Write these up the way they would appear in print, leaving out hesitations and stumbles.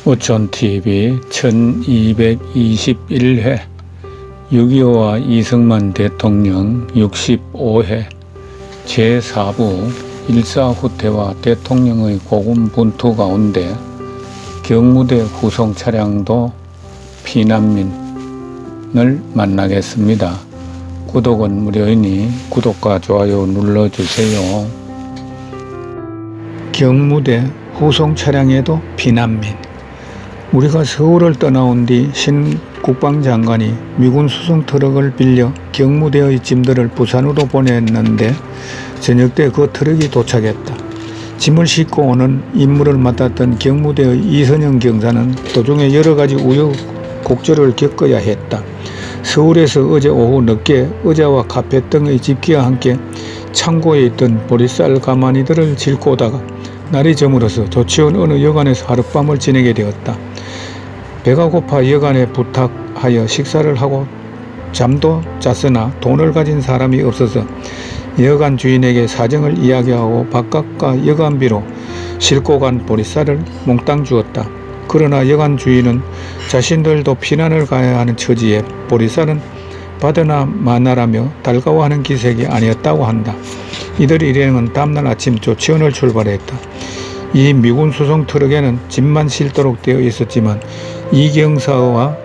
우촌TV 1221회 6.25와 이승만 대통령 65회 제4부 일사후퇴와 대통령의 고군분투 가운데 경무대 후송 차량도 피난민을 만나겠습니다. 구독은 무료이니 구독과 좋아요 눌러주세요. 경무대 후송 차량에도 피난민. 우리가 서울을 떠나온 뒤 신 국방장관이 미군 수송 트럭을 빌려 경무대의 짐들을 부산으로 보냈는데 저녁 때 그 트럭이 도착했다. 짐을 싣고 오는 임무를 맡았던 경무대의 이선영 경사는 도중에 여러가지 우여곡절을 겪어야 했다. 서울에서 어제 오후 늦게 의자와 카펫 등의 집기와 함께 창고에 있던 보리쌀 가마니들을 싣고 오다가 날이 저물어서 조치원 어느 여관에서 하룻밤을 지내게 되었다. 배가 고파 여관에 부탁하여 식사를 하고 잠도 잤으나 돈을 가진 사람이 없어서 여관 주인에게 사정을 이야기하고 밥값과 여관비로 싣고 간 보리쌀을 몽땅 주었다. 그러나 여관 주인은 자신들도 피난을 가야 하는 처지에 보리쌀은 받으나 마나라며 달가워하는 기색이 아니었다고 한다. 이들 일행은 다음날 아침 조치원을 출발했다. 이 미군 수송 트럭에는 짐만 실도록 되어 있었지만 이 경사와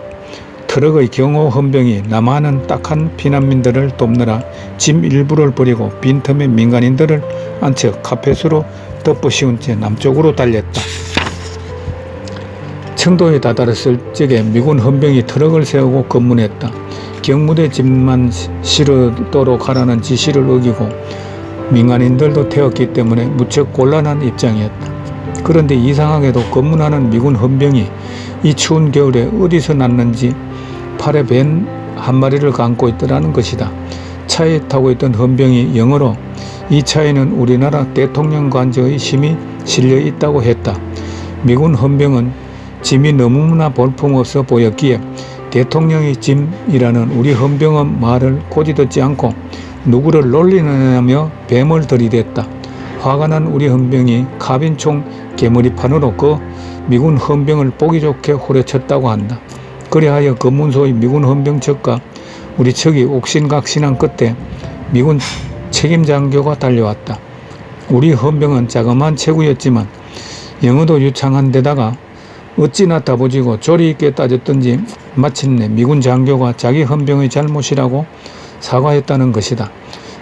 트럭의 경호 헌병이 남하는 딱한 피난민들을 돕느라 짐 일부를 버리고 빈틈에 민간인들을 앉혀 카펫으로 덮어 씌운 채 남쪽으로 달렸다. 청도에 다다랐을 적에 미군 헌병이 트럭을 세우고 검문했다. 경무대 짐만 실도록 하라는 지시를 어기고 민간인들도 태웠기 때문에 무척 곤란한 입장이었다. 그런데 이상하게도 검문하는 미군 헌병이 이 추운 겨울에 어디서 났는지 팔에 뱀 한 마리를 감고 있더라는 것이다. 차에 타고 있던 헌병이 영어로 이 차에는 우리나라 대통령 관저의 힘이 실려 있다고 했다. 미군 헌병은 짐이 너무나 볼품없어 보였기에 대통령의 짐이라는 우리 헌병의 말을 고지 듣지 않고 누구를 놀리느냐며 뱀을 들이댔다. 화가 난 우리 헌병이 카빈총 개머리판으로 그 미군 헌병을 보기 좋게 후려쳤다고 한다. 그리하여 검문소의 미군 헌병 측과 우리 측이 옥신각신한 끝에 미군 책임장교가 달려왔다. 우리 헌병은 자그마한 체구였지만 영어도 유창한 데다가 어찌나 다부지고 조리 있게 따졌던지 마침내 미군 장교가 자기 헌병의 잘못이라고 사과했다는 것이다.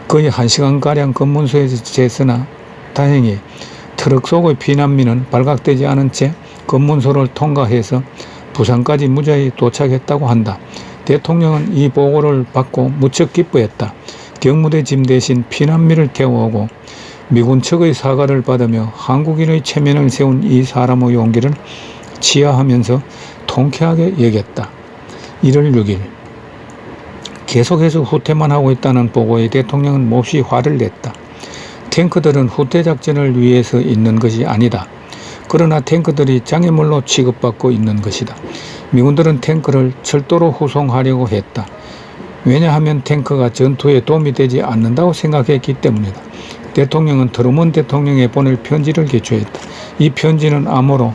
거의 1시간가량 검문소에서 지냈으나 다행히 트럭 속의 피난민은 발각되지 않은 채 검문소를 통과해서 부산까지 무사히 도착했다고 한다. 대통령은 이 보고를 받고 무척 기뻐했다. 경무대 짐 대신 피난민을 태워오고 미군 측의 사과를 받으며 한국인의 체면을 세운 이 사람의 용기를 치하하면서 통쾌하게 여겼다. 1월 6일 계속해서 후퇴만 하고 있다는 보고에 대통령은 몹시 화를 냈다. 탱크들은 후퇴 작전을 위해서 있는 것이 아니다. 그러나 탱크들이 장애물로 취급받고 있는 것이다. 미군들은 탱크를 철도로 후송하려고 했다. 왜냐하면 탱크가 전투에 도움이 되지 않는다고 생각했기 때문이다. 대통령은 트루먼 대통령에 보낼 편지를 기초했다. 이 편지는 암호로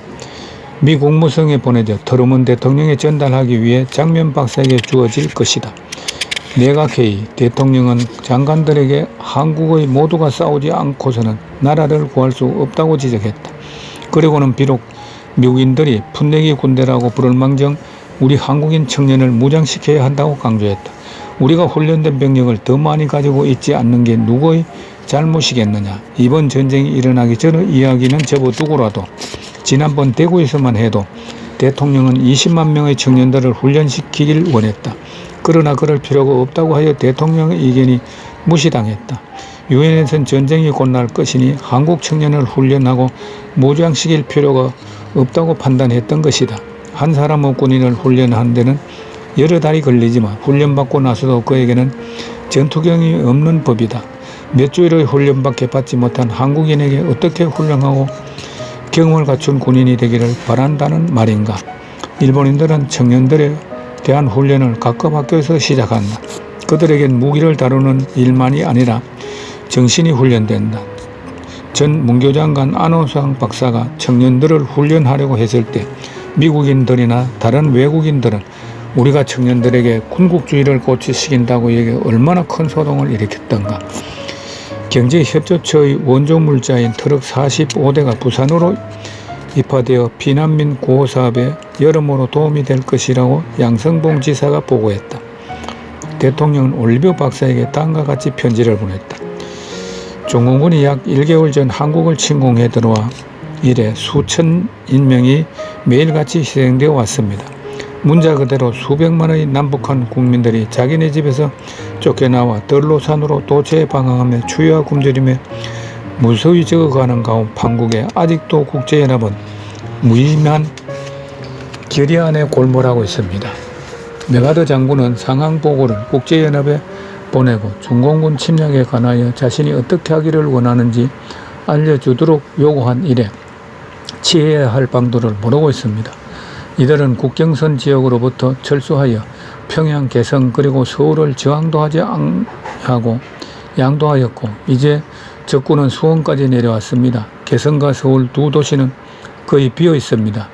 미 국무성에 보내져 트루먼 대통령에 전달하기 위해 장면 박사에게 주어질 것이다. 내각회의 대통령은 장관들에게 한국의 모두가 싸우지 않고서는 나라를 구할 수 없다고 지적했다. 그리고는 비록 미국인들이 풋내기 군대라고 부를망정 우리 한국인 청년을 무장시켜야 한다고 강조했다. 우리가 훈련된 병력을 더 많이 가지고 있지 않는 게 누구의 잘못이겠느냐. 이번 전쟁이 일어나기 전의 이야기는 접어두고라도 지난번 대구에서만 해도 대통령은 20만 명의 청년들을 훈련시키길 원했다. 그러나 그럴 필요가 없다고 하여 대통령의 의견이 무시당했다. 유엔에선 전쟁이 곧 날 것이니 한국 청년을 훈련하고 무장시킬 필요가 없다고 판단했던 것이다. 한 사람의 군인을 훈련하는 데는 여러 달이 걸리지만 훈련받고 나서도 그에게는 전투경이 없는 법이다. 몇 주일의 훈련밖에 받지 못한 한국인에게 어떻게 훌륭하고 경험을 갖춘 군인이 되기를 바란다는 말인가. 일본인들은 청년들에 대한 훈련을 각급 학교에서 시작한다. 그들에겐 무기를 다루는 일만이 아니라 정신이 훈련된다. 전 문교장관 안호상 박사가 청년들을 훈련하려고 했을 때 미국인들이나 다른 외국인들은 우리가 청년들에게 군국주의를 고취시킨다고 얘기 얼마나 큰 소동을 일으켰던가. 경제협조처의 원조물자인 트럭 45대가 부산으로 입하되어 비난민 구호 사업에 여러모로 도움이 될 것이라고 양성봉 지사가 보고했다. 대통령은 올리비오 박사에게 다음과 같이 편지를 보냈다. 중공군이 약 1개월 전 한국을 침공해 들어와 이래 수천 인명이 매일같이 희생되어 왔습니다. 문자 그대로 수백만의 남북한 국민들이 자기네 집에서 쫓겨나와 들로산으로 도처에 방황하며 추위와 굶주림에 무서히 적어가는 가운 판국에 아직도 국제연합은 무의미한 결의 안에 골몰하고 있습니다. 메가더 장군은 상황 보고를 국제연합에 보내고 중공군 침략에 관하여 자신이 어떻게 하기를 원하는지 알려주도록 요구한 이래 취해야 할 방도를 모르고 있습니다. 이들은 국경선 지역으로부터 철수하여 평양, 개성 그리고 서울을 저항도 하지 않고 양도하였고 이제 적군은 수원까지 내려왔습니다. 개성과 서울 두 도시는 거의 비어 있습니다.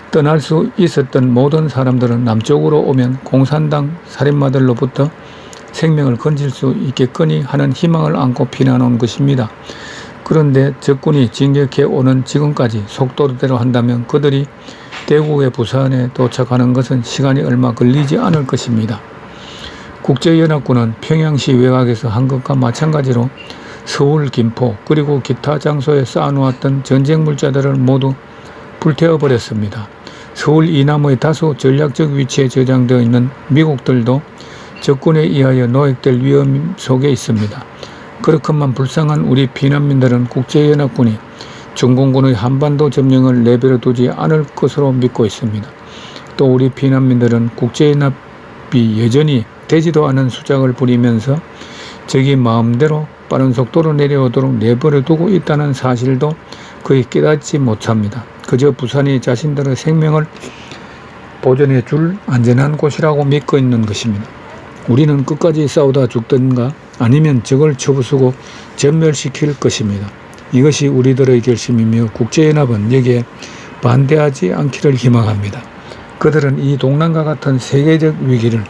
떠날 수 있었던 모든 사람들은 남쪽으로 오면 공산당 살인마들로부터 생명을 건질 수 있겠거니 하는 희망을 안고 피난온 것입니다. 그런데 적군이 진격해 오는 지금까지 속도대로 한다면 그들이 대구의 부산에 도착하는 것은 시간이 얼마 걸리지 않을 것입니다. 국제연합군은 평양시 외곽에서 한 것과 마찬가지로 서울, 김포 그리고 기타 장소에 쌓아놓았던 전쟁 물자들을 모두 불태워버렸습니다. 서울 이남의 다소 전략적 위치에 저장되어 있는 미국들도 적군에 의하여 노획될 위험 속에 있습니다. 그렇건만 불쌍한 우리 피난민들은 국제연합군이 중공군의 한반도 점령을 내버려 두지 않을 것으로 믿고 있습니다. 또 우리 피난민들은 국제연합이 여전히 되지도 않은 수작을 부리면서 적이 마음대로 빠른 속도로 내려오도록 내버려 두고 있다는 사실도 거의 깨닫지 못합니다. 그저 부산이 자신들의 생명을 보존해 줄 안전한 곳이라고 믿고 있는 것입니다. 우리는 끝까지 싸우다 죽든가 아니면 적을 쳐부수고 전멸시킬 것입니다. 이것이 우리들의 결심이며 국제연합은 여기에 반대하지 않기를 희망합니다. 그들은 이 동남과 같은 세계적 위기를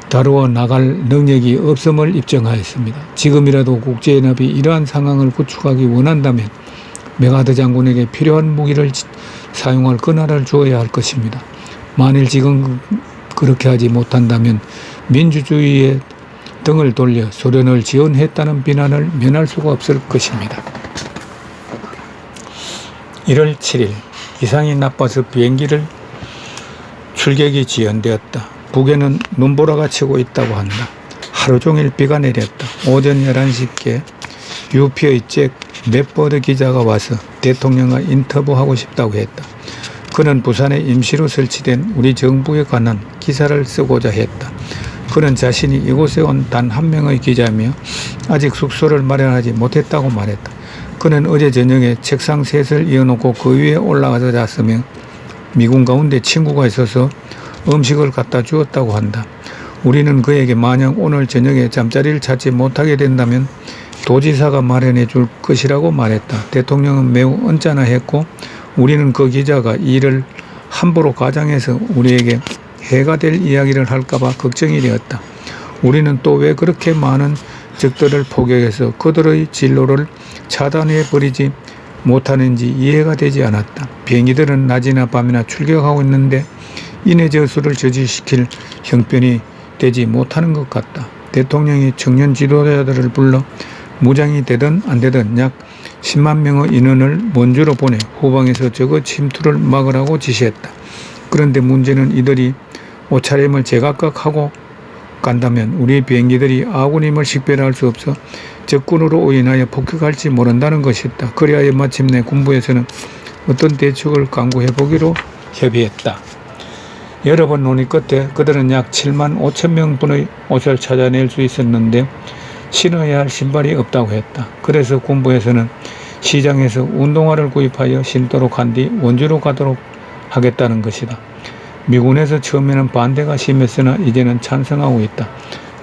다루어 나갈 능력이 없음을 입증하였습니다. 지금이라도 국제연합이 이러한 상황을 구축하기 원한다면 메가더 장군에게 필요한 무기를 사용할 권한을 주어야 할 것입니다. 만일 지금 그렇게 하지 못한다면 민주주의에 등을 돌려 소련을 지원했다는 비난을 면할 수가 없을 것입니다. 1월 7일 기상이 나빠서 비행기를 출격이 지연되었다. 북에는 눈보라가 치고 있다고 한다. 하루 종일 비가 내렸다. 오전 11시께 UP의 잭 맷버드 기자가 와서 대통령과 인터뷰하고 싶다고 했다. 그는 부산에 임시로 설치된 우리 정부에 관한 기사를 쓰고자 했다. 그는 자신이 이곳에 온 단 한 명의 기자이며 아직 숙소를 마련하지 못했다고 말했다. 그는 어제 저녁에 책상 셋을 이어놓고 그 위에 올라가서 잤으며 미군 가운데 친구가 있어서 음식을 갖다 주었다고 한다. 우리는 그에게 만약 오늘 저녁에 잠자리를 찾지 못하게 된다면 도지사가 마련해 줄 것이라고 말했다. 대통령은 매우 언짢아했고 우리는 그 기자가 이 일을 함부로 가장해서 우리에게 해가 될 이야기를 할까봐 걱정이 되었다. 우리는 또 왜 그렇게 많은 적들을 포격해서 그들의 진로를 차단해 버리지 못하는지 이해가 되지 않았다. 비행기들은 낮이나 밤이나 출격하고 있는데 인해 저수를 저지시킬 형편이 되지 못하는 것 같다. 대통령이 청년 지도자들을 불러 무장이 되든 안 되든 약 10만 명의 인원을 먼주로 보내 후방에서 적의 침투를 막으라고 지시했다. 그런데 문제는 이들이 옷차림을 제각각하고 간다면 우리 비행기들이 아군임을 식별할 수 없어 적군으로 인하여 폭격할지 모른다는 것이었다. 그리하여 마침내 군부에서는 어떤 대책을 강구해 보기로 협의했다. 여러 번 논의 끝에 그들은 약 7만 5천 명분의 옷을 찾아낼 수 있었는데 신어야 할 신발이 없다고 했다. 그래서 군부에서는 시장에서 운동화를 구입하여 신도록 한 뒤 원주로 가도록 하겠다는 것이다. 미군에서 처음에는 반대가 심했으나 이제는 찬성하고 있다.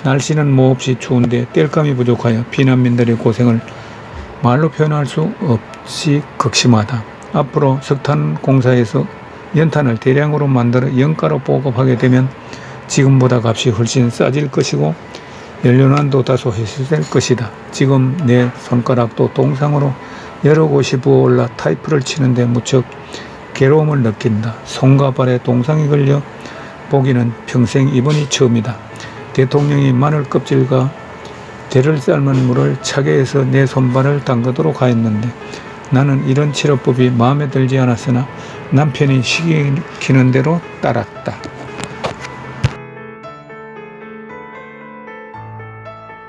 날씨는 몹시 추운데 땔감이 부족하여 피난민들의 고생을 말로 표현할 수 없이 극심하다. 앞으로 석탄 공사에서 연탄을 대량으로 만들어 영가로 보급하게 되면 지금보다 값이 훨씬 싸질 것이고 연료난도 다소 해소될 것이다. 지금 내 손가락도 동상으로 여러 곳이 부어올라 타이프를 치는데 무척 괴로움을 느낀다. 손과 발에 동상이 걸려 보기는 평생 이번이 처음이다. 대통령이 마늘 껍질과 대를 삶은 물을 차게 해서 내 손발을 담그도록 하였는데 나는 이런 치료법이 마음에 들지 않았으나 남편이 시키는 대로 따랐다.